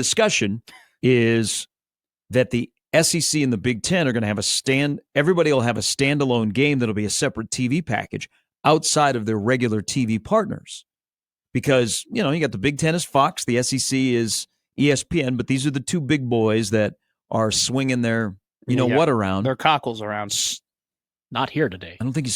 discussion is that the SEC and the Big Ten are going to have everybody will have a standalone game that'll be a separate TV package outside of their regular TV partners. Because, you got the Big Ten is Fox, the SEC is ESPN, but these are the two big boys that are swinging their, what around. Their cockles around. Not here today. I don't think you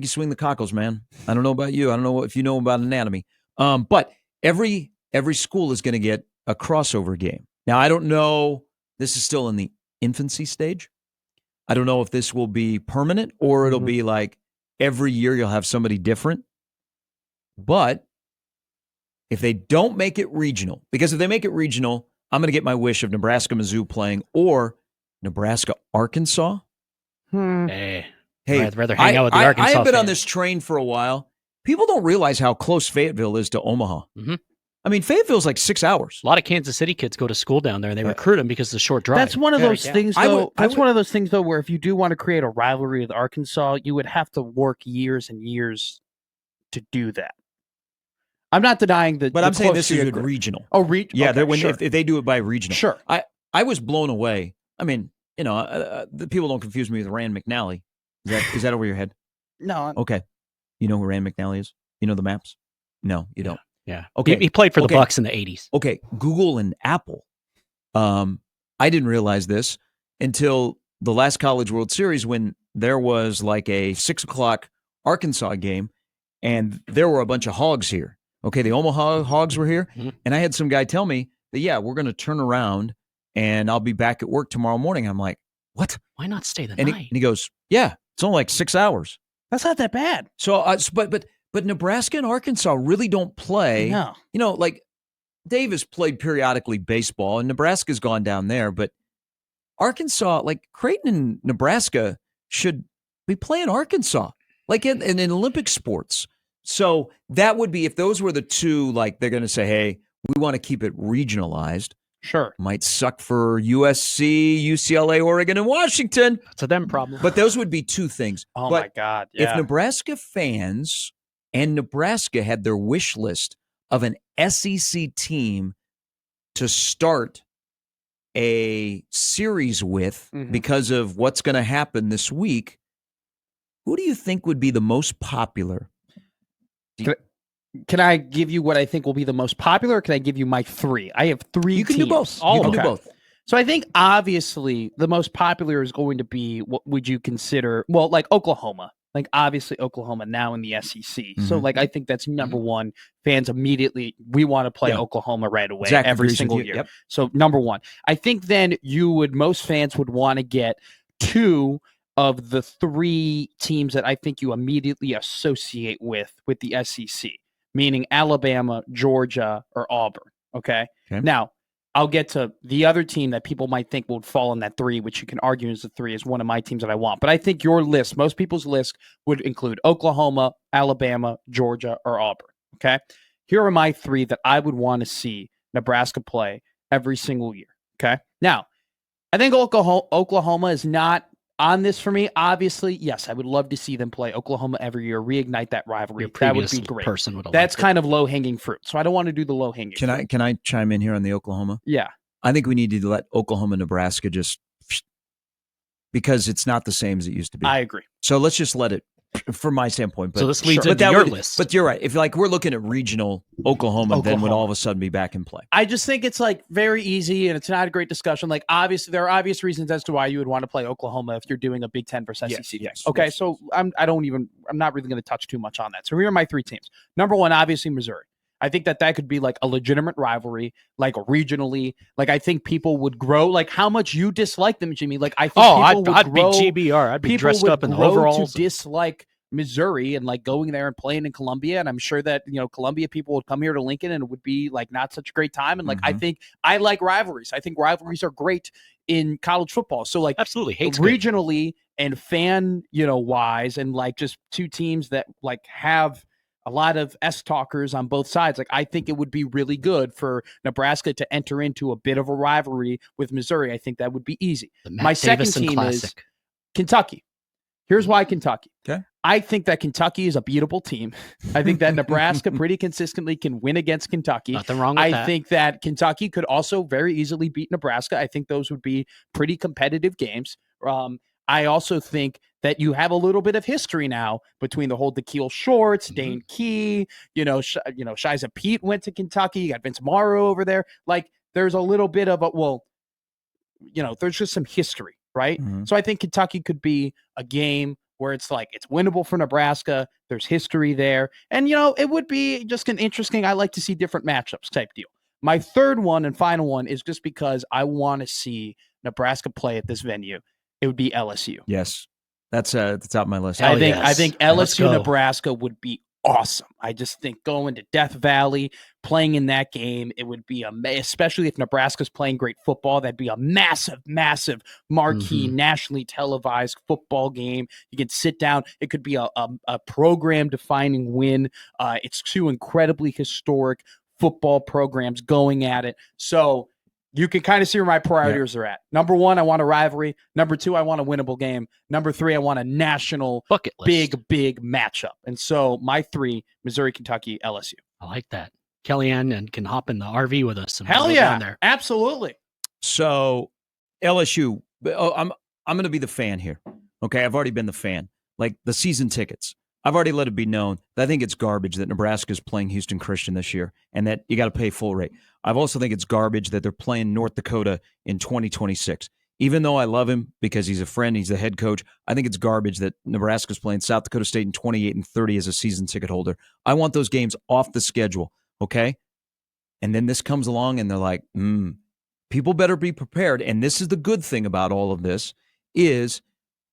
swing the cockles, man. I don't know about you. I don't know if you know about anatomy. But every school is going to get a crossover game. Now, I don't know. This is still in the infancy stage. I don't know if this will be permanent or it'll be like every year you'll have somebody different. But if they don't make it regional, because if they make it regional, I'm going to get my wish of Nebraska-Mizzou playing or Nebraska-Arkansas. Hey, I'd rather hang out with the Arkansas I have been fans. on this train for a while. People don't realize how close Fayetteville is to Omaha. Mm-hmm. I mean, Fayetteville's like 6 hours. A lot of Kansas City kids go to school down there, and they recruit them because of the short drive. That's one of those things, though. One of those things, though, where if you do want to create a rivalry with Arkansas, you would have to work years and years to do that. I'm not denying that. But I'm saying this is regional. Oh, regional. Yeah, okay, if they do it by regional. Sure. I was blown away. I mean, the people don't confuse me with Rand McNally. Is that over your head? No. Okay. You know who Rand McNally is? You know the maps? No, you don't. Yeah. Okay. He played for the Bucks in the 80s. Okay. Google and Apple. I didn't realize this until the last College World Series when there was like a 6:00 Arkansas game and there were a bunch of hogs here. Okay. The Omaha Hogs were here. Mm-hmm. And I had some guy tell me that, we're going to turn around and I'll be back at work tomorrow morning. I'm like, what? Why not stay the night? And he goes, it's only like 6 hours. That's not that bad. So, but Nebraska and Arkansas really don't play. No. Like Dave has played periodically baseball, and Nebraska's gone down there. But Arkansas, like Creighton and Nebraska, should be playing Arkansas, like in Olympic sports. So that would be if those were the two. Like they're going to say, hey, we want to keep it regionalized. Sure. Might suck for USC, UCLA, Oregon, and Washington. It's a them problem. But those would be two things. Oh, but my God. Yeah. If Nebraska fans and Nebraska had their wish list of an SEC team to start a series with because of what's going to happen this week, who do you think would be the most popular? Can I give you what I think will be the most popular, or can I give you my three? I have three. You can teams. do both. Do both. So I think obviously the most popular is going to be, what would you consider? Well, like Oklahoma. Like obviously Oklahoma now in the SEC. Mm-hmm. So like I think that's number one. Fans immediately, we want to play Oklahoma right away every single year. Yep. So number one. I think then most fans would want to get two of the three teams that I think you immediately associate with the SEC. Meaning Alabama, Georgia, or Auburn. Okay? Now, I'll get to the other team that people might think would fall in that three, which you can argue is the three, is one of my teams that I want. But I think your list, most people's list, would include Oklahoma, Alabama, Georgia, or Auburn. Okay? Here are my three that I would want to see Nebraska play every single year. Okay? Now, I think Oklahoma is not on this for me. Obviously, yes, I would love to see them play Oklahoma every year, reignite that rivalry. That would be great. That's kind of low-hanging fruit. So I don't want to do the low-hanging fruit. Can I chime in here on the Oklahoma? Yeah. I think we need to let Oklahoma, Nebraska just because it's not the same as it used to be. I agree. So let's just let it, from my standpoint. But, so this leads into your list. But you're right. If we're looking at regional Oklahoma, then would all of a sudden be back in play. I just think it's like very easy, and it's not a great discussion. Like obviously, there are obvious reasons as to why you would want to play Oklahoma if you're doing a Big Ten versus SEC. Yes. Okay, so I'm not really going to touch too much on that. So here are my three teams. Number one, obviously Missouri. I think that could be like a legitimate rivalry, like regionally. Like I think people would grow. Like how much you dislike them, Jimmy. Like I think I'd be GBR. I'd be dressed up in overalls. To dislike Missouri and like going there and playing in Columbia, and I'm sure that Columbia people would come here to Lincoln and it would be like not such a great time. And like I think I like rivalries. I think rivalries are great in college football. So like absolutely regionally and fan wise, and like just two teams that like have a lot of S-talkers on both sides. Like I think it would be really good for Nebraska to enter into a bit of a rivalry with Missouri. I think that would be easy. My second team is Kentucky. Here's why Kentucky. Okay. I think that Kentucky is a beatable team. I think that Nebraska pretty consistently can win against Kentucky. Nothing wrong with that. I think that Kentucky could also very easily beat Nebraska. I think those would be pretty competitive games. I also think that you have a little bit of history now between the whole DeKeel Shorts, Dane Key, Shiza Pete went to Kentucky. You got Vince Morrow over there. Like, there's a little bit of there's just some history, right? Mm-hmm. So I think Kentucky could be a game where it's like it's winnable for Nebraska. There's history there. And, it would be just an interesting, I like to see different matchups type deal. My third one and final one is just because I want to see Nebraska play at this venue. It would be LSU. Yes. That's top my list. I think LSU Nebraska would be awesome. I just think going to Death Valley, playing in that game, it would be especially if Nebraska's playing great football, that'd be a massive, massive marquee, nationally televised football game. You can sit down. It could be a program-defining win. It's two incredibly historic football programs going at it. So you can kind of see where my priorities are at. Number one, I want a rivalry. Number two, I want a winnable game. Number three, I want a national bucket list. big matchup. And so my three, Missouri, Kentucky, LSU. I like that. Kellyanne and can hop in the RV with us. And Hell yeah, there. Absolutely. So LSU, I'm going to be the fan here. Okay, I've already been the fan. Like the season tickets. I've already let it be known that I think it's garbage that Nebraska is playing Houston Christian this year and that you got to pay full rate. I also think it's garbage that they're playing North Dakota in 2026. Even though I love him because he's a friend, he's the head coach, I think it's garbage that Nebraska's playing South Dakota State in 28 and 30 as a season ticket holder. I want those games off the schedule, okay? And then this comes along and they're like, people better be prepared. And this is the good thing about all of this is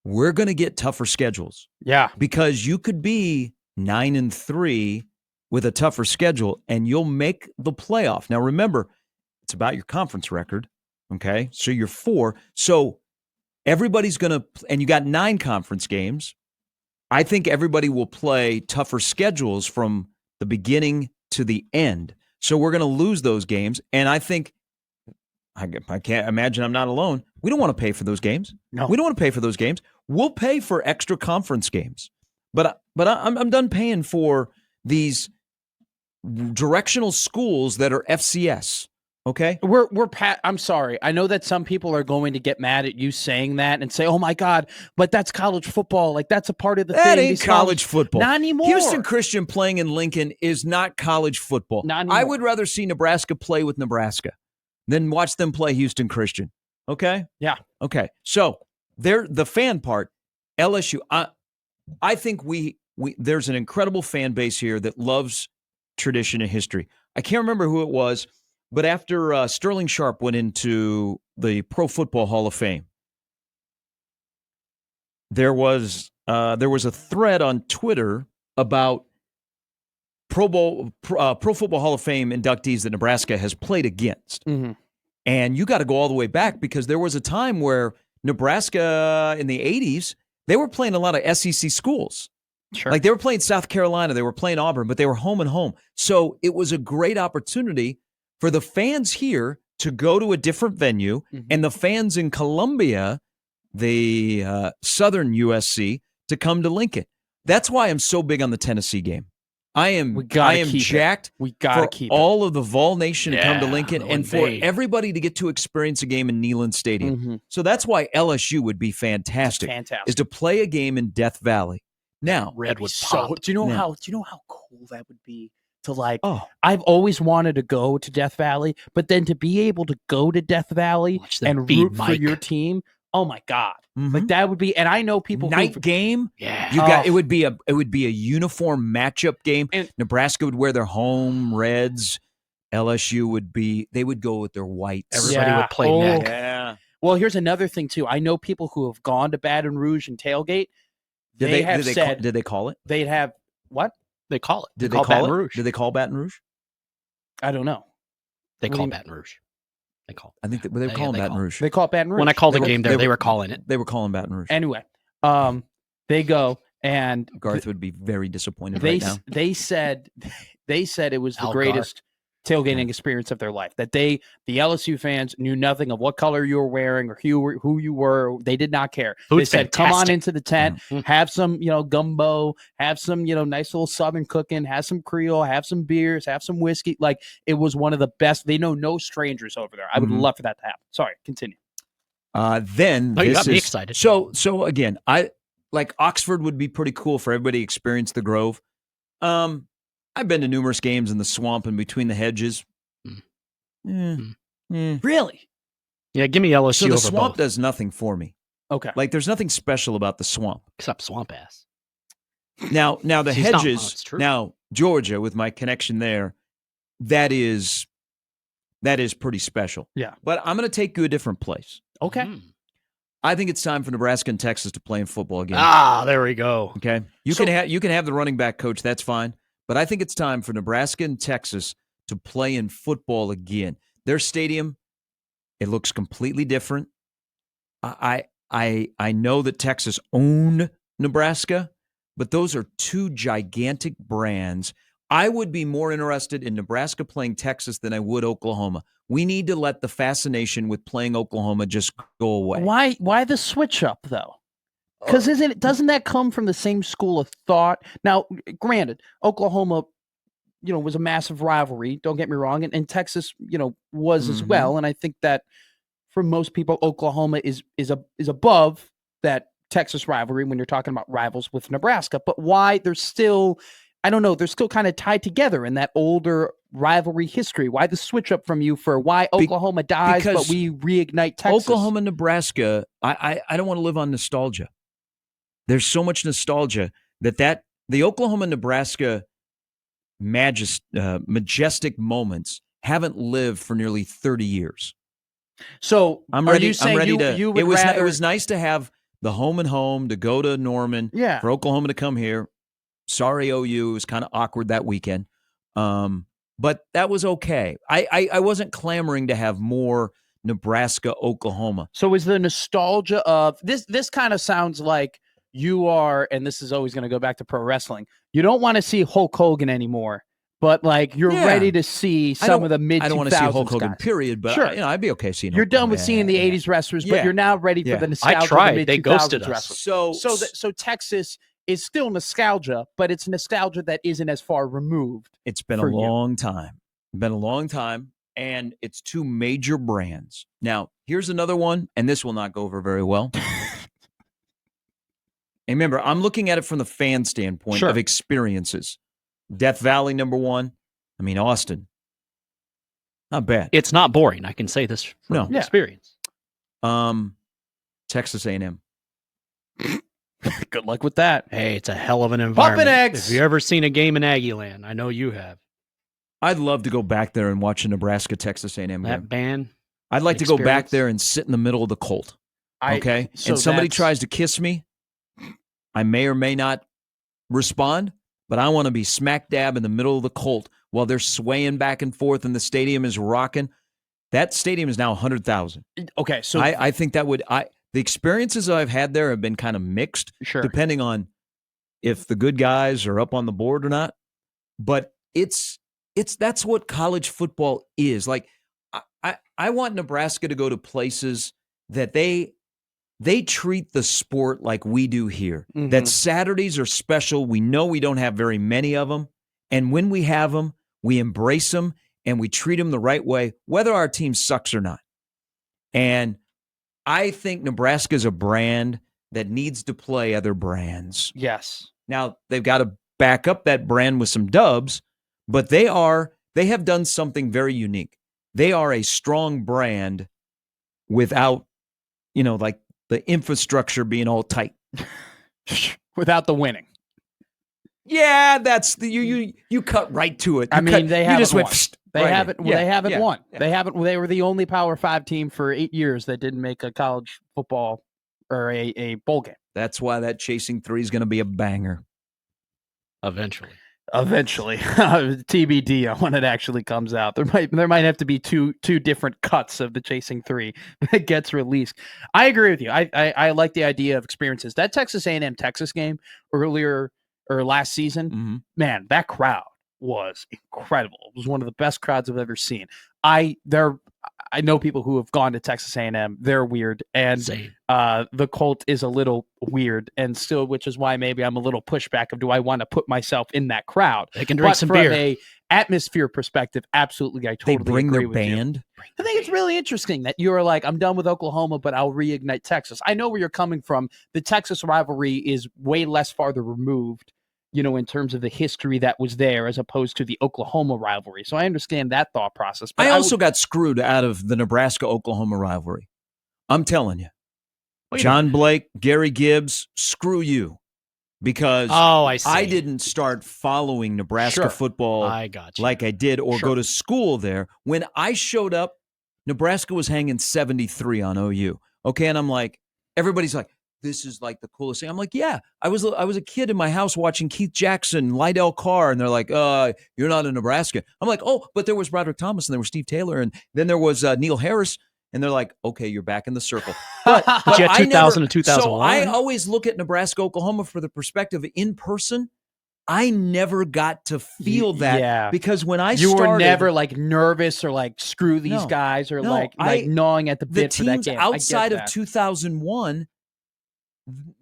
we're going to get tougher schedules. Yeah. Because you could be 9-3 with a tougher schedule and you'll make the playoff. Now, remember, it's about your conference record, okay? So you're 4. So everybody's going to – and you got 9 conference games. I think everybody will play tougher schedules from the beginning to the end. So we're going to lose those games. And I think I can't imagine I'm not alone. We don't want to pay for those games. No. We don't want to pay for those games. We'll pay for extra conference games. But I'm done paying for these directional schools that are FCS. Okay? I'm sorry. I know that some people are going to get mad at you saying that and say, "Oh my God, but that's college football. Like that's a part of the thing." That ain't college football. Not anymore. Houston Christian playing in Lincoln is not college football. Not anymore. I would rather see Nebraska play with Nebraska than watch them play Houston Christian. Okay? Yeah. Okay. So the fan part, LSU. I think we there's an incredible fan base here that loves tradition and history. I can't remember who it was, but after Sterling Sharp went into the Pro Football Hall of Fame, there was a thread on Twitter about Pro Football Hall of Fame inductees that Nebraska has played against. Mm-hmm. And you got to go all the way back because there was a time where Nebraska in the 80s, they were playing a lot of SEC schools. Sure. Like they were playing South Carolina, they were playing Auburn, but they were home and home. So it was a great opportunity for the fans here to go to a different venue and the fans in Columbia, the Southern USC, to come to Lincoln. That's why I'm so big on the Tennessee game. I am jacked for all of the Vol Nation to come to Lincoln and for everybody to get to experience a game in Neyland Stadium. Mm-hmm. So that's why LSU would be fantastic. Is to play a game in Death Valley. Now, Redwood pop. Do you know how cool that would be? I've always wanted to go to Death Valley, but then to be able to go to Death Valley and root for your team, oh my God. Like that would be, and I know people game. Yeah, it would be a uniform matchup game. And Nebraska would wear their home reds. LSU would go with their whites. Everybody would play neck. Yeah. Well, here's another thing too. I know people who have gone to Baton Rouge and tailgate. Did they call it? They'd have what? They call it. Did they call Baton Rouge? Did they call Baton Rouge? I don't know. They call Baton Rouge. They call. I think they were calling Baton Rouge. They call it Baton Rouge. When I called the game there, they were calling it. They were calling Baton Rouge. Anyway, they go and Garth would be very disappointed right now. They said it was the greatest tailgating experience of their life. That the LSU fans knew nothing of what color you were wearing or who you were. They did not care. Food's they said, fantastic. "Come on into the tent, have some, gumbo, have some, nice little Southern cooking, have some Creole, have some beers, have some whiskey." Like, it was one of the best. They know no strangers over there. I would love for that to happen. Sorry, continue. Then you this got me is excited. So again, I like Oxford would be pretty cool for everybody to experience the Grove. I've been to numerous games in the swamp and between the hedges. Really? Yeah, give me LSU So the over swamp both. does nothing for me. Okay. Like, there's nothing special about the swamp. Except swamp ass. Now the She's not- hedges. it's true. Now Georgia, with my connection there, that is pretty special. Yeah. But I'm going to take you a different place. Okay. I think it's time for Nebraska and Texas to play in football again. There we go. Okay, you can have the running back coach. That's fine. But I think it's time for Nebraska and Texas to play in football again. Their stadium, it looks completely different. I know that Texas owned Nebraska, but those are two gigantic brands. I would be more interested in Nebraska playing Texas than I would Oklahoma. We need to let the fascination with playing Oklahoma just go away. Why the switch up though? Because doesn't that come from the same school of thought? Now, granted, Oklahoma, was a massive rivalry. Don't get me wrong, and Texas, was as well. And I think that for most people, Oklahoma is above that Texas rivalry when you're talking about rivals with Nebraska. But why they're still, I don't know, they're still kind of tied together in that older rivalry history. Why the switch up from you for why Oklahoma dies, but we reignite Texas? Oklahoma, Nebraska, I don't want to live on nostalgia. There's so much nostalgia that the Oklahoma-Nebraska majestic moments haven't lived for nearly 30 years. So I'm ready. You saying I'm ready to. You would it was nice to have the home and home to go to Norman. Yeah. For Oklahoma to come here. Sorry, OU. It was kind of awkward that weekend. But that was okay. I wasn't clamoring to have more Nebraska, Oklahoma. So is the nostalgia of this kind of sounds like you are, and this is always going to go back to pro wrestling. You don't want to see Hulk Hogan anymore, but like you're ready to see some of the mid-2000s. I don't want to see Hulk Hogan, guys. period. But sure. I'd be okay seeing. You're Hulk done Hogan. with seeing the '80s wrestlers, but you're now ready for the nostalgia. I tried. Of the They ghosted us. wrestlers. So Texas is still nostalgia, but it's nostalgia that isn't as far removed. It's been a long time. Been a long time, and it's two major brands. Now, here's another one, and this will not go over very well. And remember, I'm looking at it from the fan standpoint of experiences. Death Valley, number one. I mean, Austin. Not bad. It's not boring. I can say this from experience. Texas A&M. Good luck with that. Hey, it's a hell of an environment. Pumping eggs. Have you ever seen a game in Aggieland? I know you have. I'd love to go back there and watch a Nebraska-Texas A&M game. That band. I'd like to go back there and sit in the middle of the Colt. Okay? And somebody tries to kiss me, I may or may not respond, but I want to be smack dab in the middle of the Colt while they're swaying back and forth and the stadium is rocking. That stadium is now 100,000. Okay, so I think that would the experiences I've had there have been kind of mixed, depending on if the good guys are up on the board or not. But that's what college football is. Like I want Nebraska to go to places that they treat the sport like we do here. Mm-hmm. That Saturdays are special. We know we don't have very many of them. And when we have them, we embrace them and we treat them the right way, whether our team sucks or not. And I think Nebraska is a brand that needs to play other brands. Yes. Now, they've got to back up that brand with some dubs, but they have done something very unique. They are a strong brand without, like the infrastructure being all tight. Without the winning. Yeah, that's you cut right to it. They haven't won. They haven't won. Yeah. They were the only Power 5 team for 8 years that didn't make a college football or a bowl game. That's why that chasing 3 is going to be a banger. Eventually, TBD on when it actually comes out. There might have to be two different cuts of the Chasing 3 that gets released. I agree with you. I like the idea of experiences. That Texas A&M Texas game earlier or last season, man, that crowd was incredible. It was one of the best crowds I've ever seen. I know people who have gone to Texas A&M. They're weird, and the Colt is a little weird, and still, which is why maybe I'm a little pushback of, do I want to put myself in that crowd? They can drink some beer. From a atmosphere perspective, absolutely, I totally bring agree their with band. You. I think it's really interesting that you're like, I'm done with Oklahoma, but I'll reignite Texas. I know where you're coming from. The Texas rivalry is way less farther removed, in terms of the history that was there, as opposed to the Oklahoma rivalry. So I understand that thought process. But I also got screwed out of the Nebraska-Oklahoma rivalry. I'm telling you. John Blake, Gary Gibbs, screw you. Because I didn't start following Nebraska football like I did or go to school there. When I showed up, Nebraska was hanging 73 on OU. Okay, and I'm like, everybody's like, this is like the coolest thing. I'm like, yeah, I was a kid in my house watching Keith Jackson, Lydell Carr, and they're like, you're not in Nebraska. I'm like, oh, but there was Broderick Thomas, and there was Steve Taylor, and then there was Neil Harris, and they're like, okay, you're back in the circle. But you had 2000 and 2001. So I always look at Nebraska, Oklahoma for the perspective in person. I never got to feel that because when I started, you were never like nervous or like screw these guys or like gnawing at the bit for that game. Outside of 2001.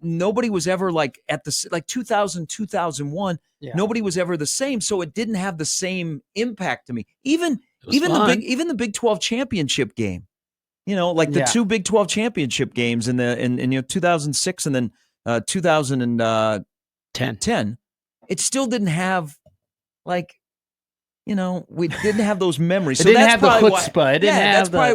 Nobody was ever like at the 2000, 2001. Nobody was ever the same, so it didn't have the same impact to me. Even the Big 12 championship game, like the two Big 12 championship games in 2006 and then 2010. It still didn't have we didn't have those memories. So that's probably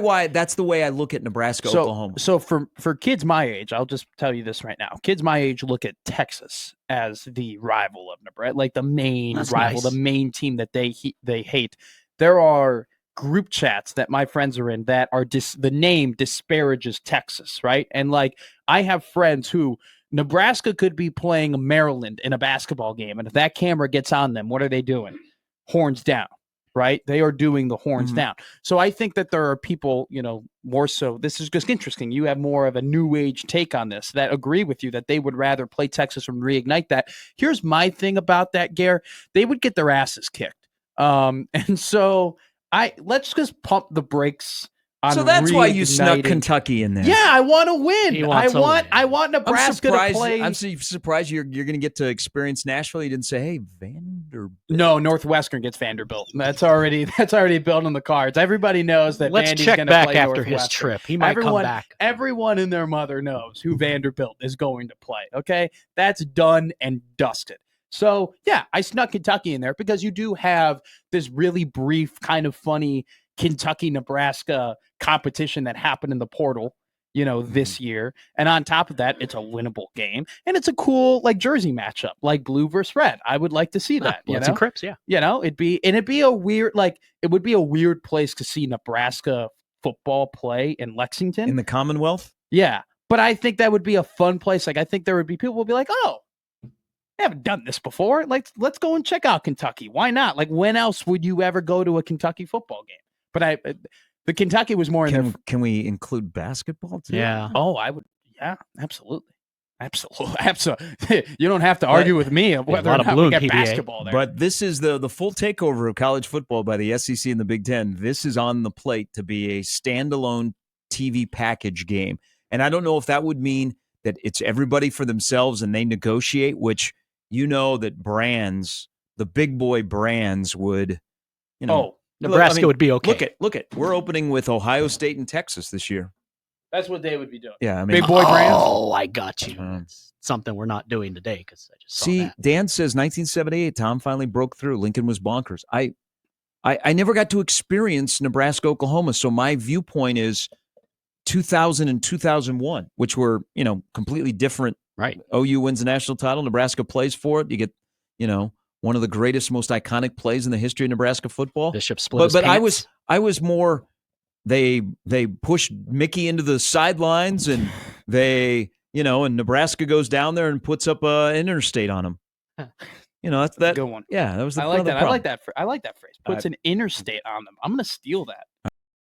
why. That's the way I look at Nebraska, Oklahoma. So for kids my age, I'll just tell you this right now. Kids my age look at Texas as the rival of Nebraska, like the main rival, the main team that they hate. There are group chats that my friends are in that are the name disparages Texas, right? And like I have friends who Nebraska could be playing Maryland in a basketball game, and if that camera gets on them, what are they doing? Horns down, right? They are doing the horns down. So I think that there are people, more so, this is just interesting. You have more of a new age take on this that agree with you that they would rather play Texas and reignite that. Here's my thing about that, Gare. They would get their asses kicked. And so let's just pump the brakes. So that's why you snuck Kentucky in there. Yeah, I want to win. I want Nebraska to play. I'm surprised you're going to get to experience Nashville. You didn't say, "Hey, Vanderbilt." No, Northwestern gets Vanderbilt. That's already built on the cards. Everybody knows that. Let's check back after his trip. He might come back. Everyone and their mother knows who Vanderbilt is going to play. Okay, that's done and dusted. So yeah, I snuck Kentucky in there because you do have this really brief, kind of funny Kentucky-Nebraska competition that happened in the portal, this year. And on top of that, it's a winnable game. And it's a cool, jersey matchup, like blue versus red. I would like to see that. Lots of Crips, yeah. It'd be a weird, it would be a weird place to see Nebraska football play in Lexington. In the Commonwealth? Yeah. But I think that would be a fun place. I think there would be people who would be like, oh, I haven't done this before. Let's go and check out Kentucky. Why not? When else would you ever go to a Kentucky football game? But the Kentucky was more in there. Can we include basketball too? Yeah. Oh, I would. Yeah, absolutely. You don't have to argue with me of whether or not we get basketball there. But this is the full takeover of college football by the SEC and the Big Ten. This is on the plate to be a standalone TV package game. And I don't know if that would mean that it's everybody for themselves and they negotiate, which that brands, the big boy brands would, Nebraska would be okay. Look at. We're opening with Ohio State and Texas this year. That's what they would be doing. Yeah, I mean, big boy brands. Oh, I got you. It's something we're not doing today because I just saw that. Dan says 1978. Tom finally broke through. Lincoln was bonkers. I never got to experience Nebraska, Oklahoma. So my viewpoint is 2000 and 2001, which were completely different. Right. OU wins the national title. Nebraska plays for it. You get one of the greatest, most iconic plays in the history of Nebraska football. Bishop split his pants. But I was more. They pushed Mickey into the sidelines, and and Nebraska goes down there and puts up an interstate on him. That's that good one. Yeah, that was. I like that. I like that phrase. Puts an interstate on them. I'm going to steal that.